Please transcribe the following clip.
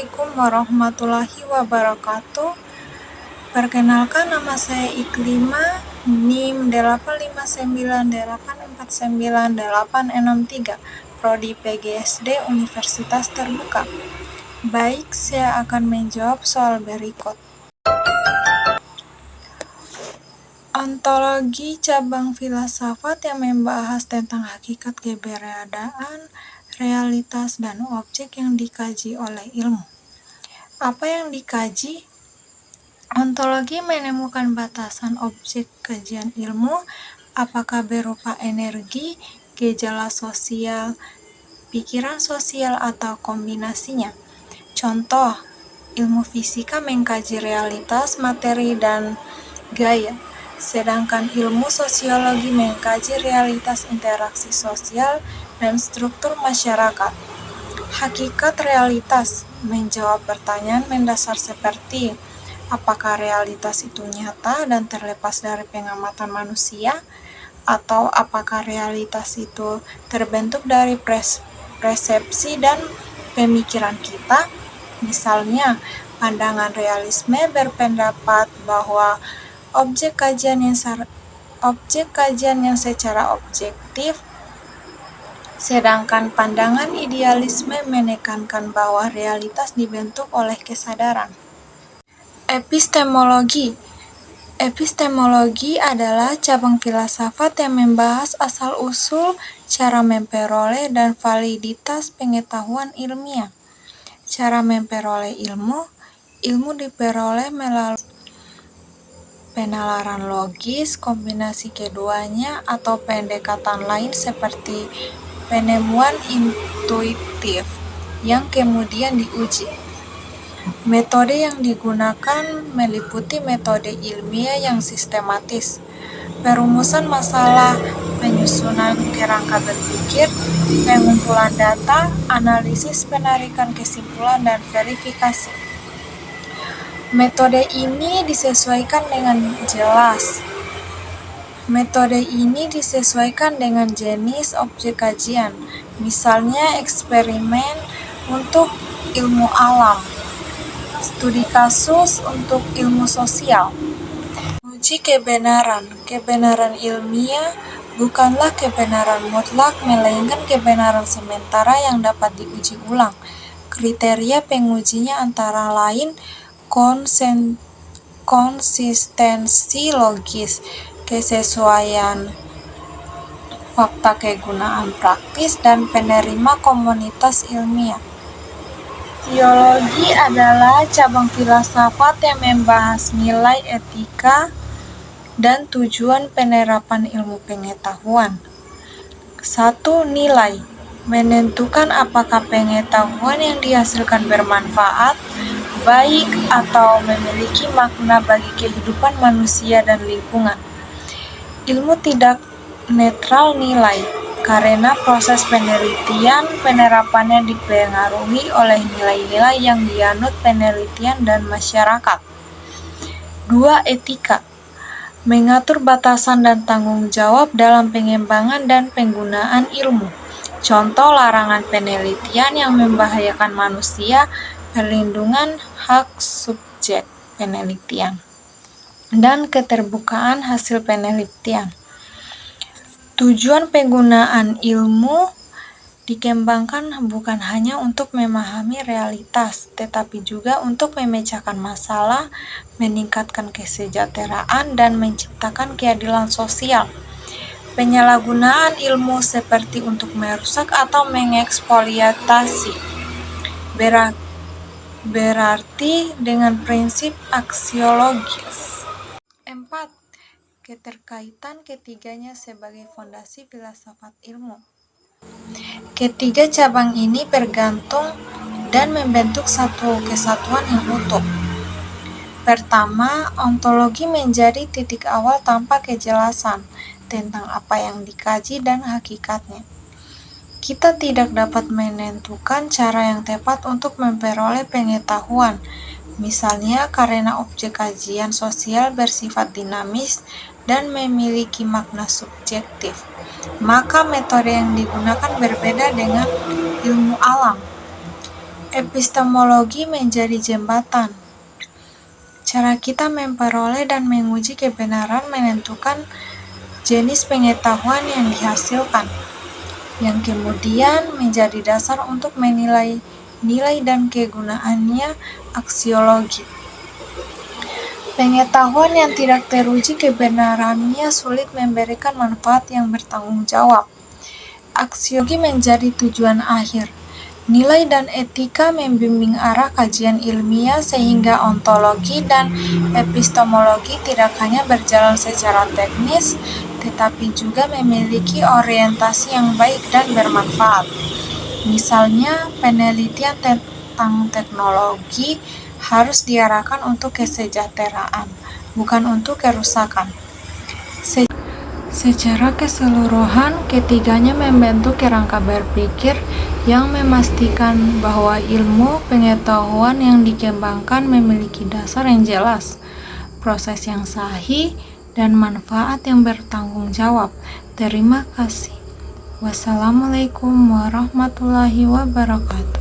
Assalamualaikum warahmatullahi wabarakatuh. Perkenalkan, nama saya Iklima, NIM 859849863, Prodi PGSD Universitas Terbuka. Baik, saya akan menjawab soal berikut. Ontologi cabang filsafat yang membahas tentang hakikat keberadaan, realitas, dan objek yang dikaji oleh ilmu. Apa yang dikaji? Ontologi menemukan batasan objek kajian ilmu, apakah berupa energi, gejala sosial, pikiran sosial, atau kombinasinya. Contoh, ilmu fisika mengkaji realitas, materi, dan gaya, sedangkan ilmu sosiologi mengkaji realitas interaksi sosial dan struktur masyarakat. Hakikat realitas menjawab pertanyaan mendasar seperti apakah realitas itu nyata dan terlepas dari pengamatan manusia, atau apakah realitas itu terbentuk dari persepsi dan pemikiran kita. Misalnya, pandangan realisme berpendapat bahwa objek kajian yang secara objektif, sedangkan pandangan idealisme menekankan bahwa realitas dibentuk oleh kesadaran. Epistemologi adalah cabang filsafat yang membahas asal-usul, cara memperoleh, dan validitas pengetahuan ilmiah. Cara memperoleh ilmu diperoleh melalui penalaran logis, kombinasi keduanya, atau pendekatan lain seperti penemuan intuitif yang kemudian diuji. Metode yang digunakan meliputi metode ilmiah yang sistematis, perumusan masalah, penyusunan kerangka berpikir, pengumpulan data, analisis, penarikan kesimpulan, dan verifikasi. Metode ini disesuaikan dengan jenis objek kajian, misalnya eksperimen untuk ilmu alam, studi kasus untuk ilmu sosial. Uji kebenaran ilmiah bukanlah kebenaran mutlak, melainkan kebenaran sementara yang dapat diuji ulang. Kriteria pengujinya antara lain konsistensi logis, kesesuaian fakta kegunaan praktis, dan penerima komunitas ilmiah. Teologi adalah cabang filsafat yang membahas nilai etika dan tujuan penerapan ilmu pengetahuan. 1. Nilai menentukan apakah pengetahuan yang dihasilkan bermanfaat, baik, atau memiliki makna bagi kehidupan manusia dan lingkungan. Ilmu tidak netral nilai, karena proses penerapannya dipengaruhi oleh nilai-nilai yang dianut penelitian dan masyarakat. 2. Etika mengatur batasan dan tanggung jawab dalam pengembangan dan penggunaan ilmu. Contoh larangan penelitian yang membahayakan manusia, perlindungan hak subjek penelitian, dan keterbukaan hasil penelitian. Tujuan penggunaan ilmu dikembangkan bukan hanya untuk memahami realitas, tetapi juga untuk memecahkan masalah, meningkatkan kesejahteraan, dan menciptakan keadilan sosial. Penyalahgunaan ilmu seperti untuk merusak atau mengeksploitasi berarti dengan prinsip aksiologis. 4. Keterkaitan ketiganya sebagai fondasi filsafat ilmu. Ketiga cabang ini bergantung dan membentuk satu kesatuan yang utuh. Pertama, ontologi menjadi titik awal tanpa kejelasan tentang apa yang dikaji dan hakikatnya. Kita tidak dapat menentukan cara yang tepat untuk memperoleh pengetahuan, misalnya karena objek kajian sosial bersifat dinamis dan memiliki makna subjektif. Maka metode yang digunakan berbeda dengan ilmu alam. Epistemologi menjadi jembatan. Cara kita memperoleh dan menguji kebenaran menentukan jenis pengetahuan yang dihasilkan, yang kemudian menjadi dasar untuk menilai nilai dan kegunaannya. Aksiologi. Pengetahuan yang tidak teruji kebenarannya sulit memberikan manfaat yang bertanggung jawab. Aksiologi menjadi tujuan akhir. Nilai dan etika membimbing arah kajian ilmiah sehingga ontologi dan epistemologi tidak hanya berjalan secara teknis, tetapi juga memiliki orientasi yang baik dan bermanfaat. Misalnya, penelitian tentang teknologi harus diarahkan untuk kesejahteraan, bukan untuk kerusakan. Secara keseluruhan, ketiganya membentuk kerangka berpikir yang memastikan bahwa ilmu pengetahuan yang dikembangkan memiliki dasar yang jelas, proses yang sahih, dan manfaat yang bertanggung jawab. Terima kasih. Wassalamualaikum warahmatullahi wabarakatuh.